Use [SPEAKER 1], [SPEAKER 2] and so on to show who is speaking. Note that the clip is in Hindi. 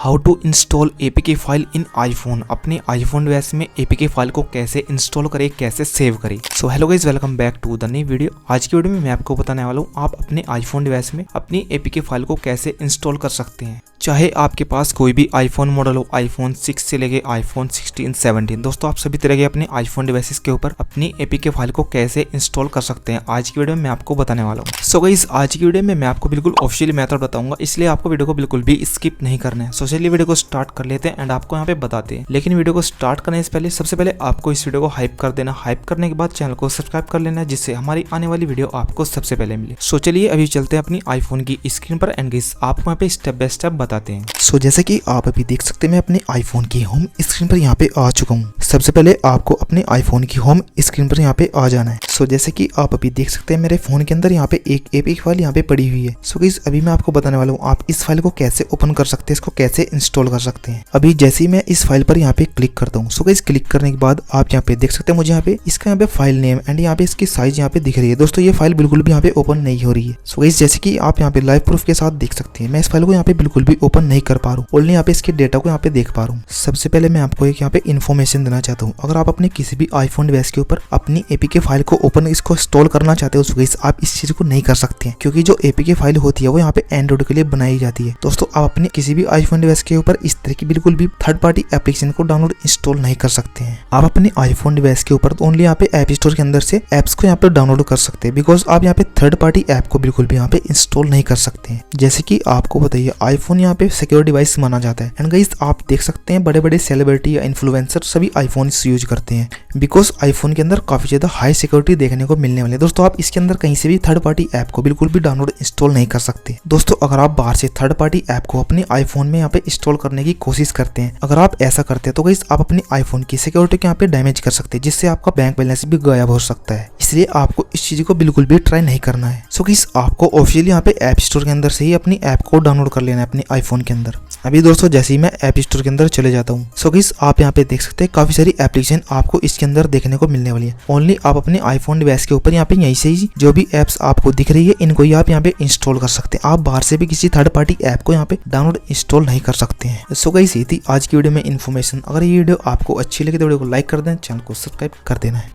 [SPEAKER 1] How to install APK file in iPhone. अपने आईफोन डिवाइस में एपीके फाइल को कैसे इंस्टॉल करें, कैसे सेव करें। So hello guys, welcome back to the new video. आज की वीडियो में मैं आपको बताने वाला हूँ आप अपने आईफोन डिवाइस में अपनी एपीके फाइल को कैसे इंस्टॉल कर सकते हैं। चाहे आपके पास कोई भी आईफोन मॉडल हो, आईफोन 6 से लेके आईफोन 16, 17। दोस्तों आप सभी तरह के अपने आईफोन डिवाइसेस के ऊपर अपनी एपीके फाइल को कैसे इंस्टॉल कर सकते हैं, आज की वीडियो में मैं आपको बताने वाला हूँ। सो गाइस, आज की वीडियो में मैं आपको बिल्कुल ऑफिशियल मेथड बताऊंगा, इसलिए आपको वीडियो को बिल्कुल भी स्किप नहीं करना है। सो चलिए वीडियो को स्टार्ट कर लेते हैं एंड आपको यहाँ पे बताते हैं। लेकिन वीडियो को स्टार्ट करने से पहले सबसे पहले आपको इस वीडियो को हाइप कर देना। हाइप करने के बाद चैनल को सब्सक्राइब कर लेना, जिससे हमारी आने वाली वीडियो आपको सबसे पहले मिले। सो चलिए अभी चलते हैं अपनी आईफोन की स्क्रीन पर एंड गाइस आपको यहाँ पे स्टेप बाय स्टेप बताते हैं। सो जैसे कि आप अभी देख सकते हैं, मैं अपने आईफोन की होम स्क्रीन पर यहाँ पे आ चुका हूँ। सबसे पहले आपको अपने आईफोन की होम स्क्रीन पर यहाँ पे आ जाना है। सो जैसे कि आप अभी देख सकते हैं, मेरे फोन के अंदर यहाँ पे एक एपीके फाइल यहाँ पे पड़ी हुई है। सो गाइस अभी मैं आपको बताने वाला हूँ आप इस फाइल को कैसे ओपन कर सकते हैं, इसको कैसे इंस्टॉल कर सकते हैं। अभी जैसे ही मैं इस फाइल पर यहाँ पे क्लिक करता हूँ, सो गाइस क्लिक करने के बाद आप यहाँ पे देख सकते हैं मुझे यहाँ पे इसका यहाँ पे फाइल नेम एंड यहाँ पे इसकी साइज यहाँ पे दिख रही है। दोस्तों ये फाइल बिल्कुल भी यहाँ पे ओपन नहीं हो रही है। सो गाइस जैसे कि आप यहाँ पे लाइव प्रूफ के साथ देख सकते हैं, मैं इस फाइल को यहाँ पे बिल्कुल भी ओपन नहीं कर पा रहा हूँ, ओनली यहाँ पे इसके डेटा को यहाँ पे देख पा रहा हूँ। सबसे पहले मैं आपको एक यहाँ पे इन्फॉर्मेशन देना चाहता हूँ। अगर आप अपने किसी भी आईफोन डिवाइस के ऊपर अपनी एपीके फाइल को ओपन इसको इंस्टॉल करना चाहते हो, गाइस आप इस चीज को नहीं कर सकते हैं, क्योंकि जो एपीके फाइल होती है वो यहाँ पे एंड्रॉइड के लिए बनाई जाती है। दोस्तों आप अपने किसी भी आईफोन डिवाइस के ऊपर इस तरह की बिल्कुल भी थर्ड पार्टी एप्लीकेशन को डाउनलोड इंस्टॉल नहीं कर सकते हैं। आप अपने आईफोन डिवाइस के ऊपर ओनली यहाँ पे ऐप स्टोर के अंदर से एप्स को यहाँ पे डाउनलोड कर सकते हैं, बिकॉज आप यहाँ पे थर्ड पार्टी ऐप को बिल्कुल भी यहाँ पे इंस्टॉल नहीं कर सकते हैं। जैसे कि आपको बताइए, आईफोन यहाँ पे सिक्योर डिवाइस माना जाता है एंड गाइस आप देख सकते हैं बड़े बड़े सेलिब्रिटी या इन्फ्लुएंसर सभी आईफोन यूज करते हैं, बिकॉज आईफोन के अंदर काफी ज्यादा हाई सिक्योरिटी देखने को मिलने वाली है। दोस्तों आप इसके अंदर कहीं से भी थर्ड पार्टी ऐप को बिल्कुल भी डाउनलोड इंस्टॉल नहीं कर सकते। दोस्तों अगर आप बाहर से थर्ड पार्टी ऐप को अपने आईफोन में यहाँ पे इंस्टॉल करने की कोशिश करते हैं, अगर आप ऐसा करते हैं तो गाइस आप अपने आईफोन की सिक्योरिटी को यहाँ पे डैमेज कर सकते हैं, जिससे आपका बैंक बैलेंस भी गायब हो सकता है। इसलिए आपको इस चीज को बिल्कुल भी ट्राई नहीं करना है। सो गाइस आपको ऑफिशियली यहाँ पे ऐप स्टोर के अंदर से ही अपनी ऐप को डाउनलोड कर लेना है अपने आईफोन के अंदर। अभी दोस्तों जैसे ही मैं ऐप स्टोर के अंदर चले जाता हूँ, सो गाइस आप यहाँ पे देख सकते हैं काफी सारी एप्लीकेशन आपको इसके अंदर देखने को मिलने वाली है। ओनली आप अपने आईफोन डिवाइस के ऊपर यहाँ पे यहीं से ही जो भी एप्स आपको दिख रही है इनको ही आप यहाँ पे इंस्टॉल कर सकते हैं। आप बाहर से भी किसी थर्ड पार्टी ऐप को यहाँ पे डाउनलोड इंस्टॉल नहीं कर सकते हैं। सो गाइस ये थी आज की वीडियो में इन्फॉर्मेशन। अगर ये वीडियो आपको अच्छी लगे तो वीडियो को लाइक कर दें, चैनल को सब्सक्राइब कर देना है।